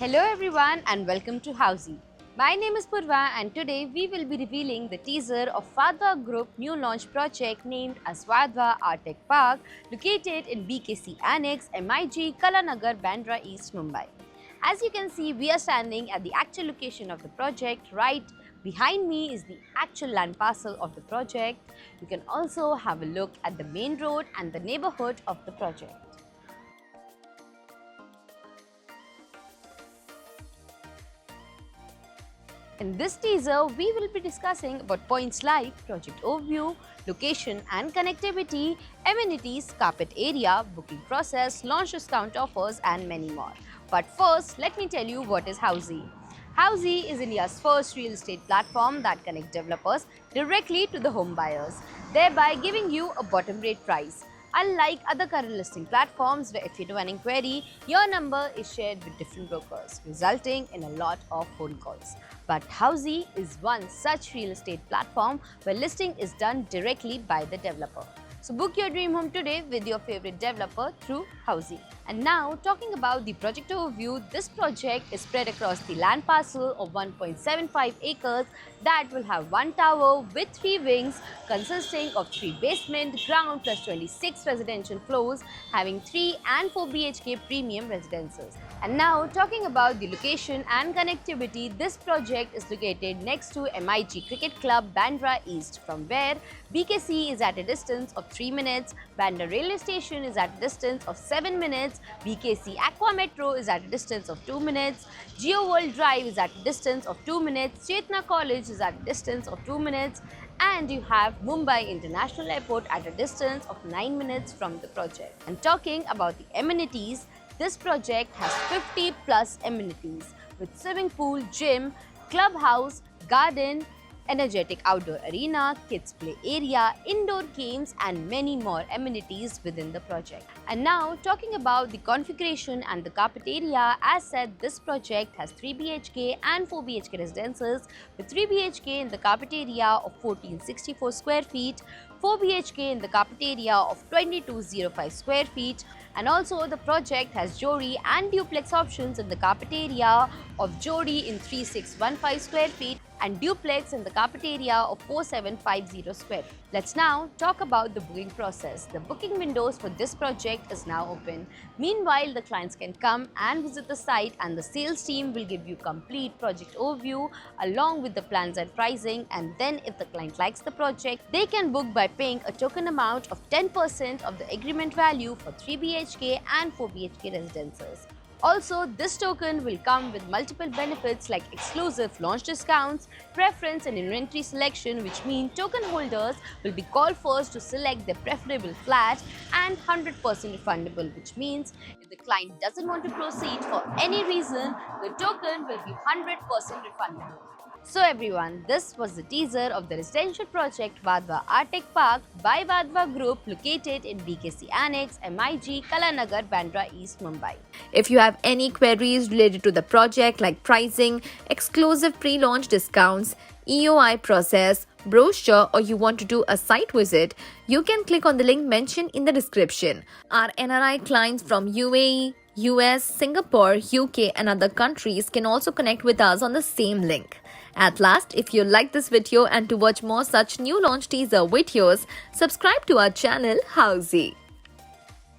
Hello everyone and welcome to Housey. My name is Purva and today we will be revealing the teaser of Vadva Group new launch project named as Vadva Artec Park located in BKC Annex, MIG, Kalanagar, Bandra East, Mumbai. As you can see, we are standing at the actual location of the project. Right behind me is the actual land parcel of the project. You can also have a look at the main road and the neighborhood of the project. In this teaser, we will be discussing about points like project overview, location and connectivity, amenities, carpet area, booking process, launch discount offers and many more. But first, let me tell you what is Housey. Housey is India's first real estate platform that connects developers directly to the home buyers, thereby giving you a bottom rate price. Unlike other current listing platforms where if you do an inquiry, your number is shared with different brokers, resulting in a lot of phone calls. But Housey is one such real estate platform where listing is done directly by the developer. So book your dream home today with your favorite developer through Housey. And now talking about the project overview, this project is spread across the land parcel of 1.75 acres that will have one tower with 3 wings consisting of 3 basement, ground plus 26 residential floors having 3 and 4 BHK premium residences. And now talking about the location and connectivity, this project is located next to MIG Cricket Club, Bandra East, from where BKC is at a distance of 3 minutes, Bandra railway station is at a distance of 7 minutes, BKC Aqua Metro is at a distance of 2 minutes, Geo World Drive is at a distance of 2 minutes, Chetna College is at a distance of 2 minutes, and you have Mumbai International Airport at a distance of 9 minutes from the project. And talking about the amenities, this project has 50 plus amenities with swimming pool, gym, clubhouse, garden, energetic outdoor arena, kids play area, indoor games and many more amenities within the project. And now talking about the configuration and the carpet area, as said, this project has 3 BHK and 4 BHK residences with 3 BHK in the carpet area of 1464 square feet, 4 BHK in the carpet area of 2205 square feet, and also the project has Jodi and duplex options in the carpet area of Jodi in 3615 square feet and duplex in the carpet area of 4750 square feet. Let's now talk about the booking process. The booking windows for this project is now open. Meanwhile, the clients can come and visit the site and the sales team will give you complete project overview along with the plans and pricing, and then if the client likes the project, they can book by paying a token amount of 10% of the agreement value for 3 BHK and 4 BHK residences. Also, this token will come with multiple benefits like exclusive launch discounts, preference and inventory selection, which means token holders will be called first to select their preferable flat, and 100% refundable, which means if the client doesn't want to proceed for any reason, the token will be 100% refundable. So everyone, this was the teaser of the residential project Vadva Artec Park by Vadva Group located in BKC Annex, MIG, Kalanagar, Bandra East, Mumbai. If you have any queries related to the project like pricing, exclusive pre-launch discounts, EOI process, brochure, or you want to do a site visit, you can click on the link mentioned in the description. Our NRI clients from UAE, US, Singapore, UK and other countries can also connect with us on the same link. At last, if you like this video and to watch more such new launch teaser videos, subscribe to our channel Housey.